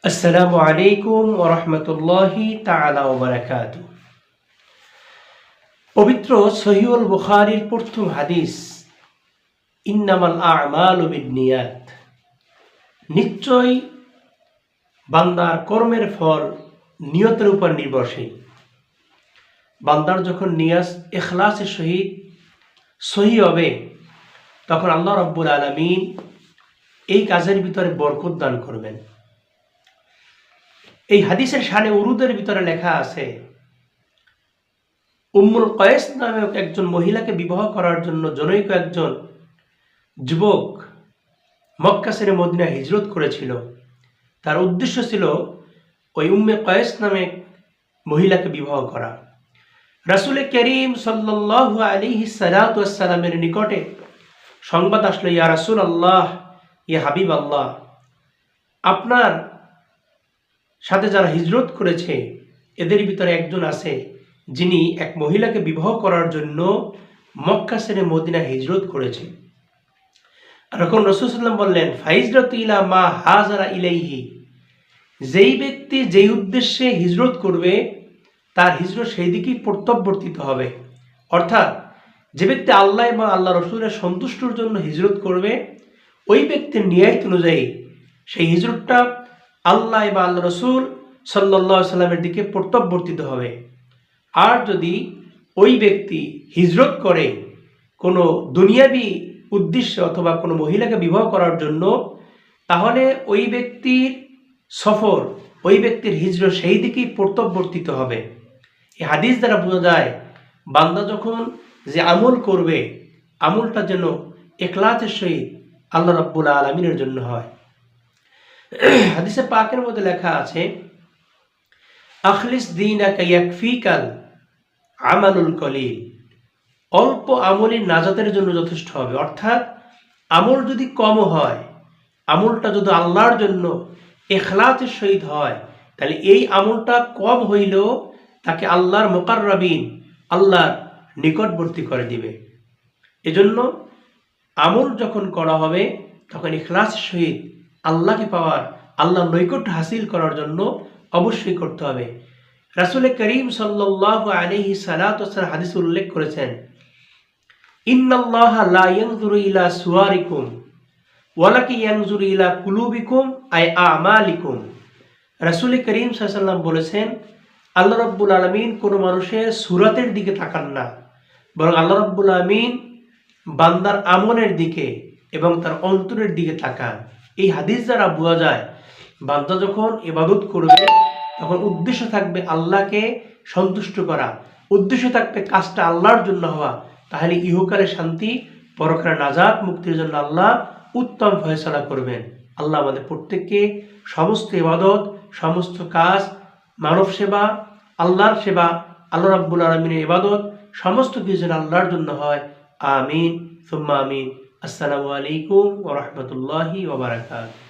আসসালামু আলাইকুম ওয়া রাহমাতুল্লাহি তাআলা ওয়া বারাকাতুহু। পবিত্র সহিহুল বুখারীর প্রথম হাদিস, ইন্নামাল আ'মালু বিন্নিয়াত। নিশ্চয় বান্দার কর্মের ফল নিয়তের উপর নির্ভরশীল। বান্দার যখন নিয়াত ইখলাসের সহিত সহি হবে, তখন আল্লাহ রাব্বুল আলামিন এই কাজের ভিতরে বরকত দান করবেন। এই হাদিসের শানে উরুদের ভিতরে লেখা আছে, উম্মুল কয়েস নামে একজন মহিলাকে বিবাহ করার জন্য জনৈক একজন যুবক মক্কা ছেড়ে মদিনা হিজরত করেছিল। তার উদ্দেশ্য ছিল ওই উম্মে কয়েস নামে মহিলাকে বিবাহ করা। রাসূল করিম সাল্লাল্লাহু আলাইহি সাল্লাতু ওয়াসসালামের নিকটে সংবাদ আসলো, ইয়া রাসূলুল্লাহ, ইয়া হাবিব আল্লাহ, আপনার সাথে যারা হিজরত করেছে এদের ভিতরে একজন আছে যিনি এক মহিলাকে বিবাহ করার জন্য মক্কা ছেড়ে মদিনা হিজরত করেছে। এখন রাসূল সাল্লাল্লাহু আলাইহি ওয়াসাল্লাম বললেন, ফাইজরাতু ইলা মা হাজারা ইলাইহি, যেই ব্যক্তি যেই উদ্দেশ্যে হিজরত করবে তার হিজরত সেই দিকেই প্রত্যাবর্তিত হবে। অর্থাৎ যে ব্যক্তি আল্লাহ এবং আল্লাহ রসুলের সন্তুষ্টির জন্য হিজরত করবে, ওই ব্যক্তির নিয়ত অনুযায়ী সেই হিজরতটা আল্লাহ এবং আল্লাহ রসুল সাল্লাল্লাহু আলাইহি ওয়াসাল্লামের দিকে প্রত্যাবর্তিত হবে। আর যদি ওই ব্যক্তি হিজরত করে কোনো দুনিয়াবি উদ্দেশ্যে অথবা কোনো মহিলাকে বিবাহ করার জন্য, তাহলে ওই ব্যক্তির সফর, ওই ব্যক্তির হিজরত সেই দিকেই প্রত্যাবর্তিত হবে। এই হাদিস দ্বারা বোঝা যায়, বান্দা যখন যে আমল করবে, আমলটা যেন ইখলাসের সহিত আল্লাহ রাব্বুল আলামিনের জন্য হয়। হাদিসে পাকের মধ্যে লেখা আছে, আখলিস দীনাকা ইয়াকফিকাল আমালুল কলিল, অল্প আমলই নাজাতের জন্য যথেষ্ট হবে। অর্থাৎ আমল যদি কম হয়, আমলটা যদি আল্লাহর জন্য ইখলাসের সহিত হয়, তাহলে এই আমলটা কম হইলেও তাকে আল্লাহর মুকাররাবিন, আল্লাহর নিকটবর্তী করে দিবে। এজন্য আমল যখন করা হবে তখন ইখলাসের সহিত আল্লাহকে পাওয়ার, আল্লাহর নৈকট্য হাসিল করার জন্য অবশ্যই করতে হবে। রাসূল করিম সাল্লাল্লাহু আলাইহি সাল্লাতু ওয়াসাল্লাম হাদিসে উল্লেখ করেছেন, ইন্নাল্লাহা লা ইয়ানজুরু ইলা সুওয়ারিকুম ওয়ালাকিন ইয়ানজুরু ইলা কুলুবিকুম আই আমালিকুম। রাসূল করিম সাল্লাল্লাহু আলাইহি ওয়াসাল্লাম বলেছেন, আল্লাহ রাব্বুল আলামিন কোনো মানুষের সূরাতের দিকে তাকান না, বরং আল্লাহ রাব্বুল আলামিন বান্দার আমলের দিকে এবং তার অন্তরের দিকে তাকান। এই হাদিস দ্বারা বোঝা যায়, বান্দা যখন ইবাদত করবে তখন উদ্দেশ্য থাকবে আল্লাহকে সন্তুষ্ট করা, উদ্দেশ্য থাকবে কাজটা আল্লাহর জন্য হওয়া। তাহলে ইহকালে শান্তি, পরকালে নাজাত, মুক্তির জন্য আল্লাহ উত্তম ফয়সালা করবেন। আল্লাহ আমাদের প্রত্যেককে সমস্ত ইবাদত, সমস্ত কাজ, মানব সেবা, আল্লাহর সেবা, আল্লাহ রাব্বুল আলামিনের ইবাদত সমস্ত কিছু যেন আল্লাহর জন্য হয়। আমিন সুম্মা আমিন। আসসালামু আলাইকুম ওয়া রাহমাতুল্লাহি ওয়া বারাকাতুহু।